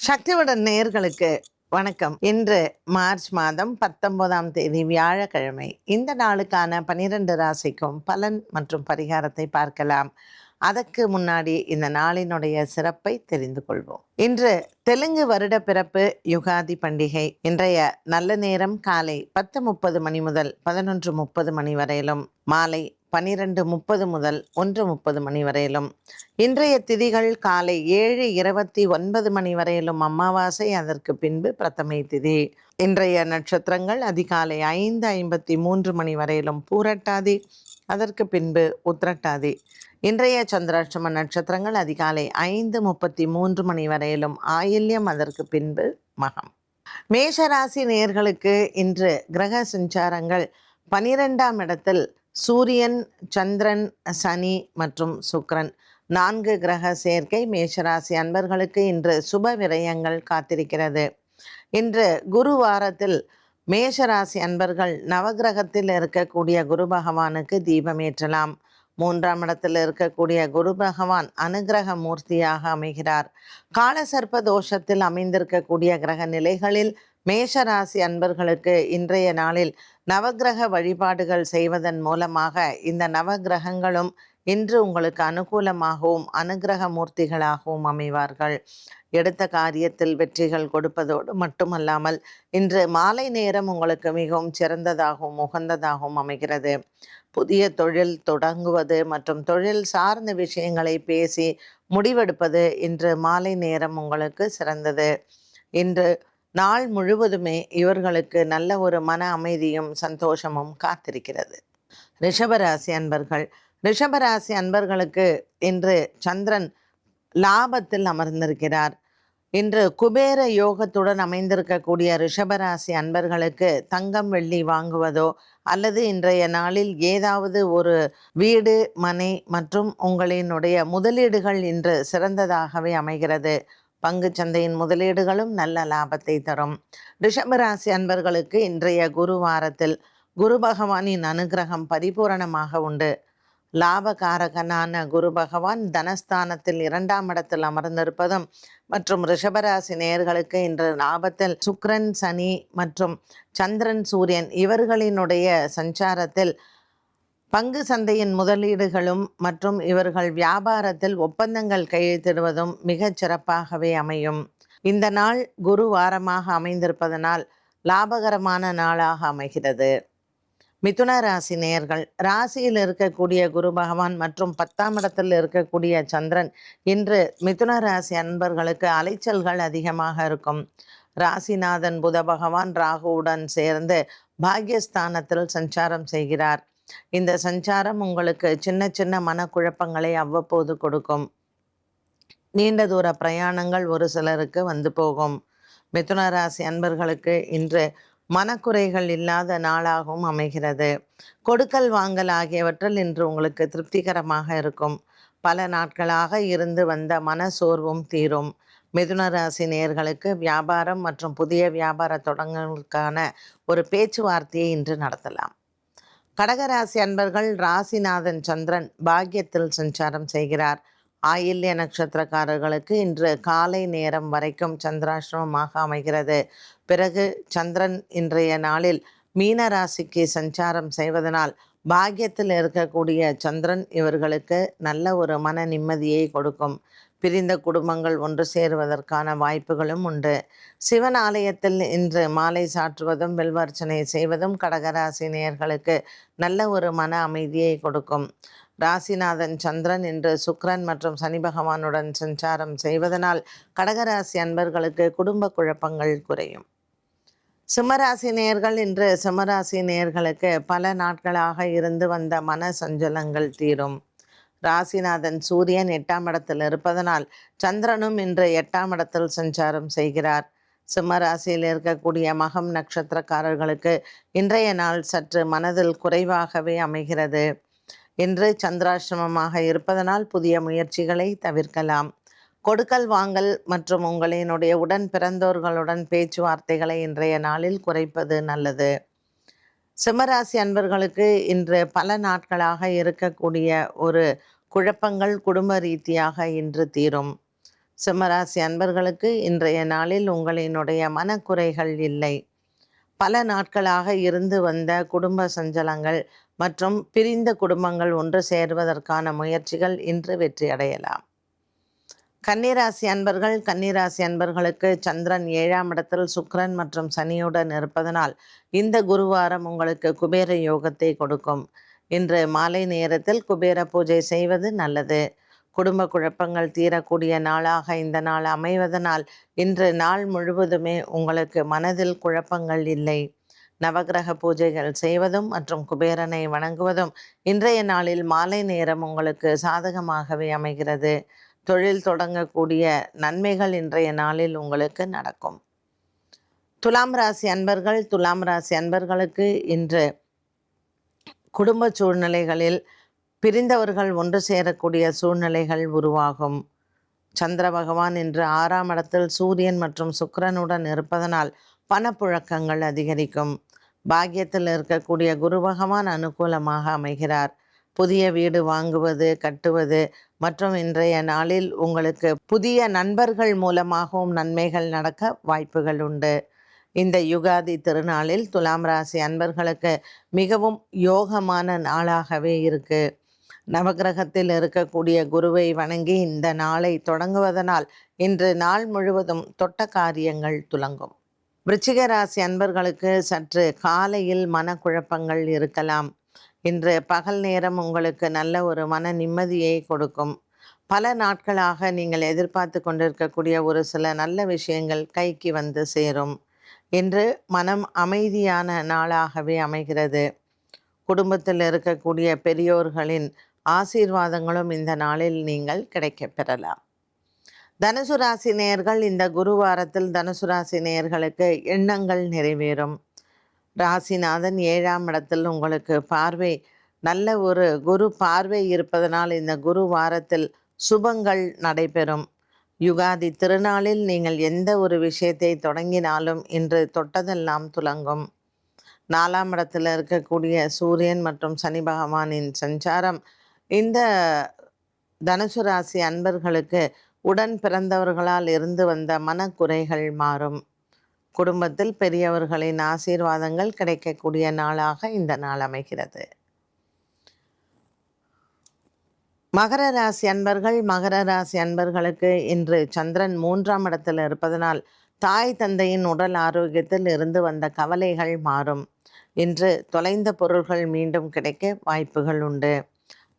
சக்திவுடன் நேயர்களுக்கு வணக்கம். இன்று மார்ச் மாதம் 19ஆம் தேதி வியாழக்கிழமை. இந்த நாளுக்கான 12 ராசிக்கும் பலன் மற்றும் பரிகாரத்தை பார்க்கலாம். அதற்கு முன்னாடி இந்த நாளினுடைய சிறப்பை தெரிந்து கொள்வோம். இன்று தெலுங்கு வருட பிறப்பு யுகாதி பண்டிகை. இன்றைய நல்ல நேரம் காலை 10:30 மணி முதல் 11:30 மணி வரையிலும், மாலை 12:30 முதல் 1:30 மணி வரையிலும். இன்றைய திதிகள் காலை 7:29 மணி வரையிலும் அமாவாசை, அதற்கு பின்பு பிரதமை திதி. இன்றைய நட்சத்திரங்கள் அதிகாலை 5:53 மணி வரையிலும் பூரட்டாதி, அதற்கு பின்பு உத்திரட்டாதி. இன்றைய சந்திராஷ்டம நட்சத்திரங்கள் அதிகாலை 5:33 மணி வரையிலும் ஆயில்யம், அதற்கு பின்பு மகம். மேஷராசி நேயர்களுக்கு இன்று கிரக சஞ்சாரங்கள் 12ஆம் இடத்தில் சூரியன், சந்திரன், சனி மற்றும் சுக்கிரன் 4 கிரக சேர்க்கை. மேஷராசி அன்பர்களுக்கு இன்று சுப விரயங்கள் காத்திருக்கிறது. இன்று குரு வாரத்தில் மேஷராசி அன்பர்கள் நவகிரகத்தில் இருக்கக்கூடிய குரு பகவானுக்கு தீபமேற்றலாம். 3ஆம் இடத்தில் இருக்கக்கூடிய குரு பகவான் அனுகிரக மூர்த்தியாக அமைகிறார். காலசர்ப்ப தோஷத்தில் அமைந்திருக்கக்கூடிய கிரக நிலைகளில் மேஷராசி அன்பர்களுக்கு இன்றைய நாளில் நவகிரக வழிபாடுகள் செய்வதன் மூலமாக இந்த நவகிரகங்களும் இன்று உங்களுக்கு அனுகூலமாகவும் அனுகிரக மூர்த்திகளாகவும் அமைவார்கள். எடுத்த காரியத்தில் வெற்றிகள் கொடுப்பதோடு மட்டுமல்லாமல் இன்று மாலை நேரம் உங்களுக்கு மிகவும் சிறந்ததாகவும் உகந்ததாகவும் அமைகிறது. புதிய தொழில் தொடங்குவது மற்றும் தொழில் சார்ந்த விஷயங்களை பேசி முடிவெடுப்பது இன்று மாலை நேரம் உங்களுக்கு சிறந்தது. இன்று நாள் முழுவதுமே இவர்களுக்கு நல்ல ஒரு மன அமைதியும் சந்தோஷமும் காத்திருக்கிறது. ரிஷபராசி அன்பர்கள் ரிஷபராசி அன்பர்களுக்கு இன்று சந்திரன் லாபத்தில் அமர்ந்திருக்கிறார். இன்று குபேர யோகத்துடன் அமைந்திருக்கக்கூடிய ரிஷபராசி அன்பர்களுக்கு தங்கம் வெள்ளி வாங்குவதோ அல்லது இன்றைய நாளில் ஏதாவது ஒரு வீடு, மனை மற்றும் உங்களினுடைய முதலீடுகள் இன்று சிறந்ததாகவே அமைகிறது. பங்கு சந்தையின் முதலீடுகளும் நல்ல லாபத்தை தரும். ரிஷபராசி அன்பர்களுக்கு இன்றைய குரு வாரத்தில் குரு பகவானின் அனுகிரகம் பரிபூரணமாக உண்டு. லாபகாரகனான குரு பகவான் தனஸ்தானத்தில் 2ஆம் இடத்தில் அமர்ந்திருப்பதும் மற்றும் ரிஷபராசி நேயர்களுக்கு இன்று லாபத்தில் சுக்கிரன், சனி மற்றும் சந்திரன், சூரியன் இவர்களினுடைய சஞ்சாரத்தில் பங்கு சந்தையின் முதலீடுகளும் மற்றும் இவர்கள் வியாபாரத்தில் ஒப்பந்தங்கள் கையெழுத்திடுவதும் மிகச் சிறப்பாகவே அமையும். இந்த நாள் குரு வாரமாக அமைந்திருப்பதனால் லாபகரமான நாளாக அமைகிறது. மிதுன ராசி நேயர்கள் ராசியில் இருக்கக்கூடிய குரு பகவான் மற்றும் 10ஆம் இடத்தில் இருக்கக்கூடிய சந்திரன் இன்று மிதுன ராசி அன்பர்களுக்கு அலைச்சல்கள் அதிகமாக இருக்கும். ராசிநாதன் புத பகவான் ராகுவுடன் சேர்ந்து பாக்யஸ்தானத்தில் சஞ்சாரம் செய்கிறார். இந்த சஞ்சாரம் உங்களுக்கு சின்ன சின்ன மனக்குழப்பங்களை அவ்வப்போது கொடுக்கும். நீண்ட தூர பிரயாணங்கள் ஒரு சிலருக்கு வந்து போகும். மிதுன ராசி அன்பர்களுக்கு இன்று மனக்குறைகள் இல்லாத நாளாகவும் அமைகிறது. கொடுக்கல் வாங்கல் ஆகியவற்றில் இன்று உங்களுக்கு திருப்திகரமாக இருக்கும். பல நாட்களாக இருந்து வந்த மன சோர்வும் தீரும். மிதுன ராசி நேயர்களுக்கு வியாபாரம் மற்றும் புதிய வியாபார தொடங்கலுக்கான ஒரு பேச்சுவார்த்தையை இன்று நடத்தலாம். கடகராசி அன்பர்கள் ராசிநாதன் சந்திரன் பாக்கியத்தில் சஞ்சாரம் செய்கிறார். ஆயில்ய நட்சத்திரக்காரர்களுக்கு இன்று காலை நேரம் வரைக்கும் சந்திராஷ்டமமாக அமைகிறது. பிறகு சந்திரன் இன்றைய நாளில் மீன ராசிக்கு சஞ்சாரம் செய்வதனால் பாக்கியத்தில் இருக்கக்கூடிய சந்திரன் இவர்களுக்கு நல்ல ஒரு மன நிம்மதியை கொடுக்கும். பிரிந்த குடும்பங்கள் ஒன்று சேருவதற்கான வாய்ப்புகளும் உண்டு. சிவன் ஆலயத்தில் இன்று மாலை சாற்றுவதும் வில்வர்ச்சனை செய்வதும் கடகராசி நேயர்களுக்கு நல்ல ஒரு மன அமைதியை கொடுக்கும். ராசிநாதன் சந்திரன் இன்று சுக்கிரன் மற்றும் சனி பகவானுடன் சஞ்சாரம் செய்வதனால் கடகராசி அன்பர்களுக்கு குடும்ப குழப்பங்கள் குறையும். சிம்மராசி நேயர்கள் இன்று சிம்மராசி நேயர்களுக்கு பல நாட்களாக இருந்து வந்த மன சஞ்சலங்கள் தீரும். ராசிநாதன் சூரியன் 8ஆம் இடத்தில் இருப்பதனால் சந்திரனும் இன்று 8ஆம் இடத்தில் சஞ்சாரம் செய்கிறார். சிம்ம ராசியில் இருக்கக்கூடிய மகம் நட்சத்திரக்காரர்களுக்கு இன்றைய நாள் சற்று மனதில் குறைவாகவே அமைகிறது. இன்று சந்திராஷ்டமமாக இருப்பதனால் புதிய முயற்சிகளை தவிர்க்கலாம். கொடுக்கல் வாங்கல் மற்றும் உங்களினுடைய உடன் பிறந்தோர்களுடன் பேச்சுவார்த்தைகளை இன்றைய நாளில் குறைப்பது நல்லது. சிம்மராசி அன்பர்களுக்கு இன்று பல நாட்களாக இருக்கக்கூடிய ஒரு குழப்பங்கள் குடும்ப ரீதியாக இன்று தீரும். சிம்மராசி அன்பர்களுக்கு இன்றைய நாளில் உங்களினுடைய மனக்குறைகள் இல்லை. பல நாட்களாக இருந்து வந்த குடும்ப சஞ்சலங்கள் மற்றும் பிரிந்த குடும்பங்கள் ஒன்று சேர்வதற்கான முயற்சிகள் இன்று வெற்றி அடையலாம். கன்னிராசி அன்பர்களுக்கு சந்திரன் 7ஆம் இடத்தில் சுக்கிரன் மற்றும் சனியுடன் இருப்பதனால் இந்த குருவாரம் உங்களுக்கு குபேர யோகத்தை கொடுக்கும். இன்று மாலை நேரத்தில் குபேர பூஜை செய்வது நல்லது. குடும்ப குழப்பங்கள் தீரக்கூடிய நாளாக இந்த நாள் அமைவதனால் இன்று நாள் முழுவதுமே உங்களுக்கு மனதில் குழப்பங்கள் இல்லை. நவகிரக பூஜைகள் செய்வதும் மற்றும் குபேரனை வணங்குவதும் இன்றைய நாளில் மாலை நேரம் உங்களுக்கு சாதகமாகவே அமைகிறது. தொழில் தொடங்கக்கூடிய நன்மைகள் இன்றைய நாளில் உங்களுக்கு நடக்கும். துலாம் ராசி அன்பர்களுக்கு இன்று குடும்ப சூழ்நிலைகளில் பிரிந்தவர்கள் ஒன்று சேரக்கூடிய சூழ்நிலைகள் உருவாகும். சந்திர பகவான் இன்று 6ஆம் இடத்தில் சூரியன் மற்றும் சுக்கிரனுடன் இருப்பதனால் பணப்புழக்கங்கள் அதிகரிக்கும். பாக்கியத்தில் இருக்கக்கூடிய குரு பகவான் அனுகூலமாக அமைகிறார். புதிய வீடு வாங்குவது, கட்டுவது மற்றும் இன்றைய நாளில் உங்களுக்கு புதிய நண்பர்கள் மூலமாகவும் நன்மைகள் நடக்க வாய்ப்புகள் உண்டு. இந்த யுகாதி திருநாளில் துலாம் ராசி அன்பர்களுக்கு மிகவும் யோகமான நாளாகவே இருக்கு. நவகிரகத்தில் இருக்கக்கூடிய குருவை வணங்கி இந்த நாளை தொடங்குவதனால் இன்று நாள் முழுவதும் தொட்ட காரியங்கள் துலங்கும். விருச்சிக ராசி அன்பர்களுக்கு சற்று காலையில் மனக்குழப்பங்கள் இருக்கலாம். இன்று பகல் நேரம் உங்களுக்கு நல்ல ஒரு மன நிம்மதியை கொடுக்கும். பல நாட்களாக நீங்கள் எதிர்பார்த்து கொண்டிருக்கக்கூடிய ஒரு சில நல்ல விஷயங்கள் கைக்கு வந்து சேரும். இன்று மனம் அமைதியான நாளாகவே அமைகிறது. குடும்பத்தில் இருக்கக்கூடிய பெரியோர்களின் ஆசீர்வாதங்களும் இந்த நாளில் நீங்கள் கிடைக்கப் பெறலாம். தனுசு ராசி நேயர்கள், இந்த குருவாரத்தில் தனுசு ராசி நேயர்களுக்கு எண்ணங்கள் நிறைவேறும். ராசிநாதன் 7ஆம் இடத்தில் உங்களுக்கு நல்ல ஒரு குரு பார்வை இருப்பதனால் இந்த குரு வாரத்தில் சுபங்கள் நடைபெறும். யுகாதி திருநாளில் நீங்கள் எந்த ஒரு விஷயத்தை தொடங்கினாலும் இன்று தொட்டதெல்லாம் துலங்கும். 4ஆம் இடத்தில் இருக்கக்கூடிய சூரியன் மற்றும் சனி பகவானின் சஞ்சாரம் இந்த தனுசு ராசி அன்பர்களுக்கு உடன் பிறந்தவர்களால் இருந்து வந்த மனக்குறைகள் மாறும். குடும்பத்தில் பெரியவர்களின் ஆசீர்வாதங்கள் கிடைக்கக்கூடிய நாளாக இந்த நாள் அமைகிறது. மகர ராசி அன்பர்களுக்கு இன்று சந்திரன் 3ஆம் இடத்தில் இருப்பதனால் தாய் தந்தையின் உடல் ஆரோக்கியத்தில் இருந்து வந்த கவலைகள் மாறும். இன்று தொலைந்த பொருள்கள் மீண்டும் கிடைக்க வாய்ப்புகள் உண்டு.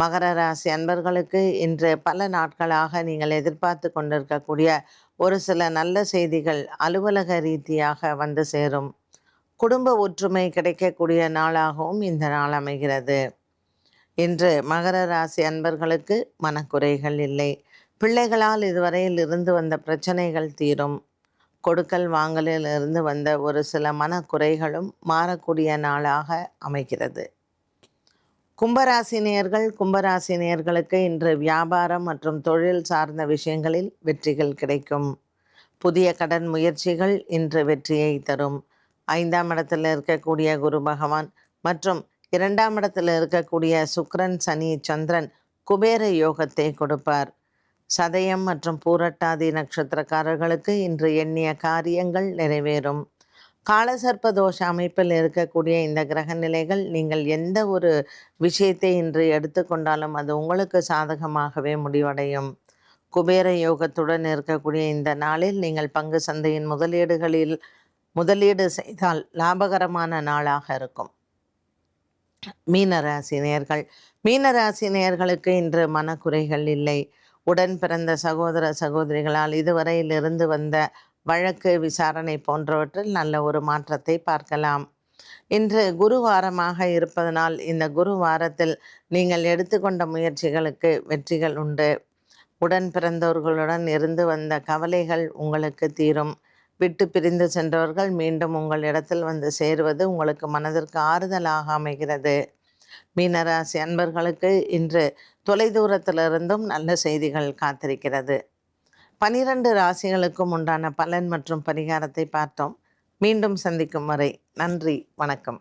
மகர ராசி அன்பர்களுக்கு இன்று பல நாட்களாக நீங்கள் எதிர்பார்த்து கொண்டிருக்கக்கூடிய ஒரு சில நல்ல செய்திகள் அலுவலக ரீதியாக வந்து சேரும். குடும்ப ஒற்றுமை கிடைக்கக்கூடிய நாளாகவும் இந்த நாள் அமைகிறது. இன்று மகர ராசி அன்பர்களுக்கு மனக்குறைகள் இல்லை. பிள்ளைகளால் இதுவரையில் இருந்து வந்த பிரச்சனைகள் தீரும். கொடுக்கல் வாங்கலில் இருந்து வந்த ஒரு சில மனக்குறைகளும் மாறக்கூடிய நாளாக அமைகிறது. கும்பராசி நேயர்களுக்கு இன்று வியாபாரம் மற்றும் தொழில் சார்ந்த விஷயங்களில் வெற்றிகள் கிடைக்கும். புதிய கடன் முயற்சிகள் இன்று வெற்றியை தரும். 5ஆம் இடத்தில் இருக்கக்கூடிய குரு பகவான் மற்றும் 2ஆம் இடத்தில் இருக்கக்கூடிய சுக்கிரன், சனி, சந்திரன் குபேர யோகத்தை கொடுப்பார். சதயம் மற்றும் பூரட்டாதி நட்சத்திரக்காரர்களுக்கு இன்று எண்ணிய காரியங்கள் நிறைவேறும். காலசர்ப்ப தோஷ அமைப்பில் இருக்கக்கூடிய இந்த கிரக நிலைகள் நீங்கள் எந்த ஒரு விஷயத்தை இன்று எடுத்துக்கொண்டாலும் அது உங்களுக்கு சாதகமாகவே முடிவடையும். குபேர யோகத்துடன் இருக்கக்கூடிய இந்த நாளில் நீங்கள் பங்கு சந்தையின் முதலீடு செய்தால் லாபகரமான நாளாக இருக்கும். மீனராசி நேயர்களுக்கு இன்று மனக்குறைகள் இல்லை. உடன் பிறந்த சகோதர சகோதரிகளால் இதுவரையில் இருந்து வந்த வழக்கு விசாரணை போன்றவற்றில் நல்ல ஒரு மாற்றத்தை பார்க்கலாம். இன்று குருவாரமாக இருப்பதனால் இந்த குருவாரத்தில் நீங்கள் எடுத்துக்கொண்ட முயற்சிகளுக்கு வெற்றிகள் உண்டு. உடன் பிறந்தவர்களுடன் இருந்து வந்த கவலைகள் உங்களுக்கு தீரும். விட்டு பிரிந்து சென்றவர்கள் மீண்டும் உங்கள் இடத்தில் வந்து சேருவது உங்களுக்கு மனதிற்கு ஆறுதலாக அமைகிறது. மீனராசி அன்பர்களுக்கு இன்று தொலைதூரத்திலிருந்தும் நல்ல செய்திகள் காத்திருக்கிறது. 12 ராசிகளுக்கும் உண்டான பலன் மற்றும் பரிகாரத்தை பார்த்தோம். மீண்டும் சந்திக்கும் வரை நன்றி, வணக்கம்.